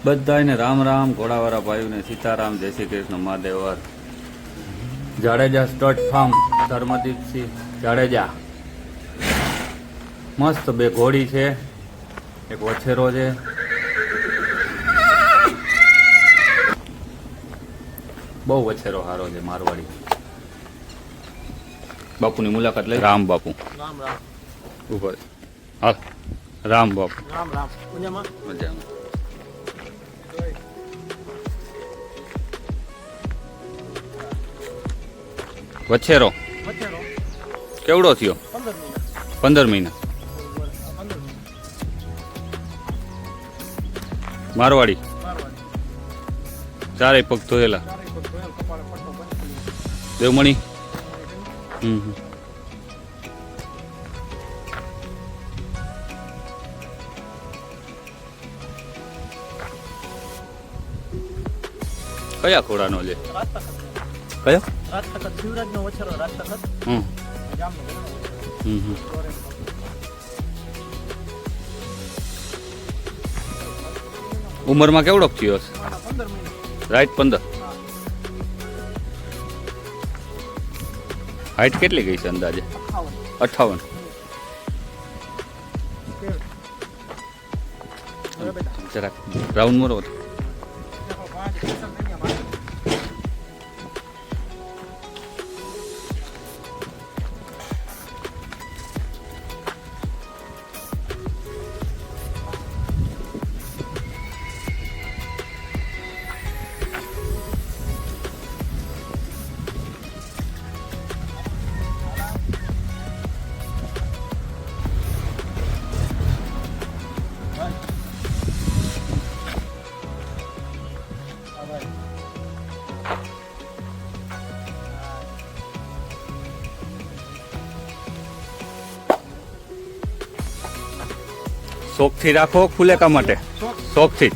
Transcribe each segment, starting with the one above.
બધાને રામ રામ, ઘોડાવાળા ભાઈઓને સીતારામ, જય શ્રી કૃષ્ણ, મહાદેવર. Jadeja stud farm, Dharmdeepsinh Jadeja. મસ્ત બે ઘોડી છે, એક વછેરો છે. બહુ વછેરો સારો છે, મારવાડી. બાપુની મુલાકાત લઈ. રામ બાપુ રામ રામ ઉપર હાલ. રામ બાપુ રામ રામ મજામાં મજામાં. વછેરો વચ્ચેનો કેવડો થયો? 15 15 મહિના મહિના. મારવાડી ચારે પગ ધોયેલા. દેવમણી. કયા ઘોડાનો છે? કયો? રાજતખત શિવરાજનો વછેરો રાજતખત જામનો ઉંમરમાં કેવડોક થયો હશે? 15 મહિના રાઈટ 15. હાઈટ કેટલી ગઈ છે અંદાજે? 58. જરાક રાઉન્ડ મરો. શોખથી રાખો, ખુલેકા માટે શોખથી.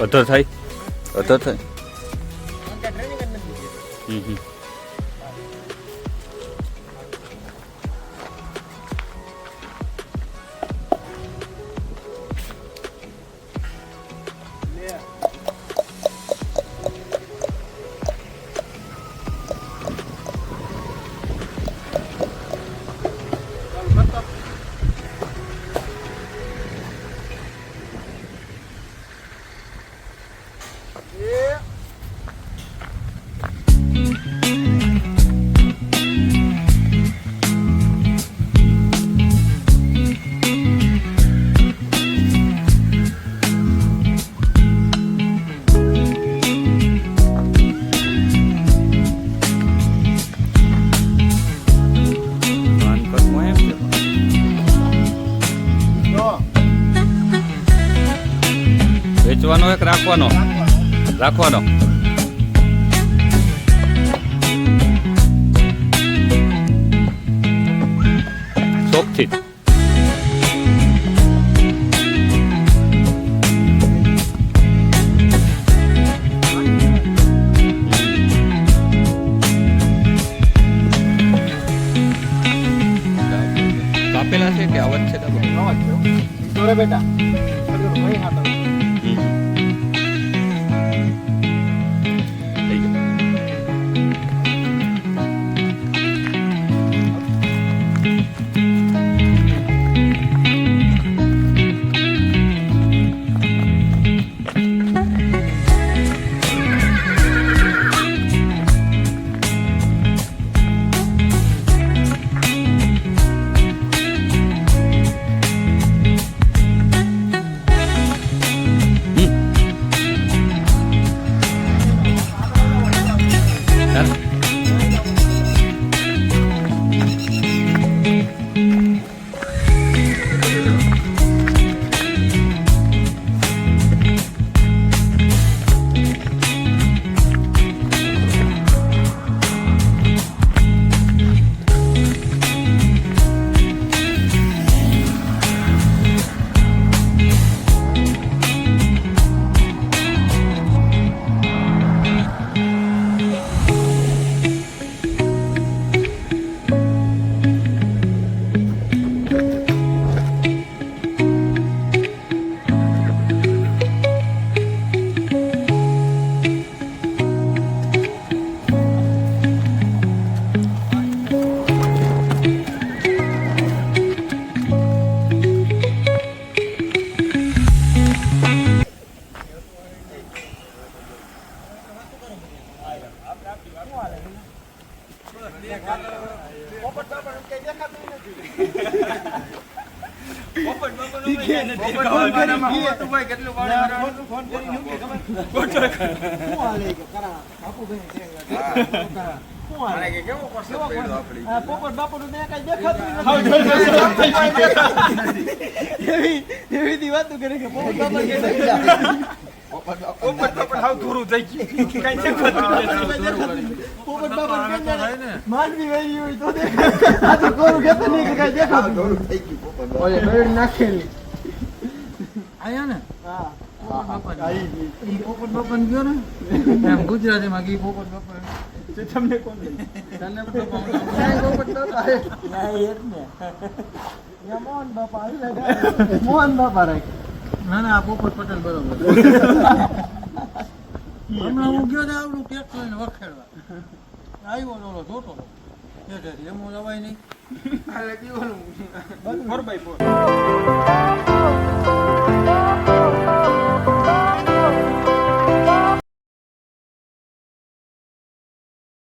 અધર થાય, અધર થાય. વેચવાનો એક રાખવાનો? રાખવાનો. શોખથી. કાપેલા છે કે આવત છે? બેટા પોપટ બાપુ નું કઈ દેખાતું એવી વાતો કરે કે પોપટ બાપા પોપટ બાપા માંડવી વહી હોય તો દેખાય તો કોરું કેતો નહીં કે કઈ દેખાતું ઓય બેડ નાખેલી આયા ને હા પોપટ બાપા ગયો ને એમ ગુજરાતીમાં કી પોપટ બાપા તમને કોણ તને પોપટ બાપા ના એ જ ને યા મોહન બાપા આવી લાગે મોહન બાપા રાખ ના ના આ પોપટ પટેલ બરોબર હમણાં હું ગયો ને આવડું કેક લઈને વખેડવા આવ્યો ઓલો જોતો એમ હું જવાય નહીં 4x4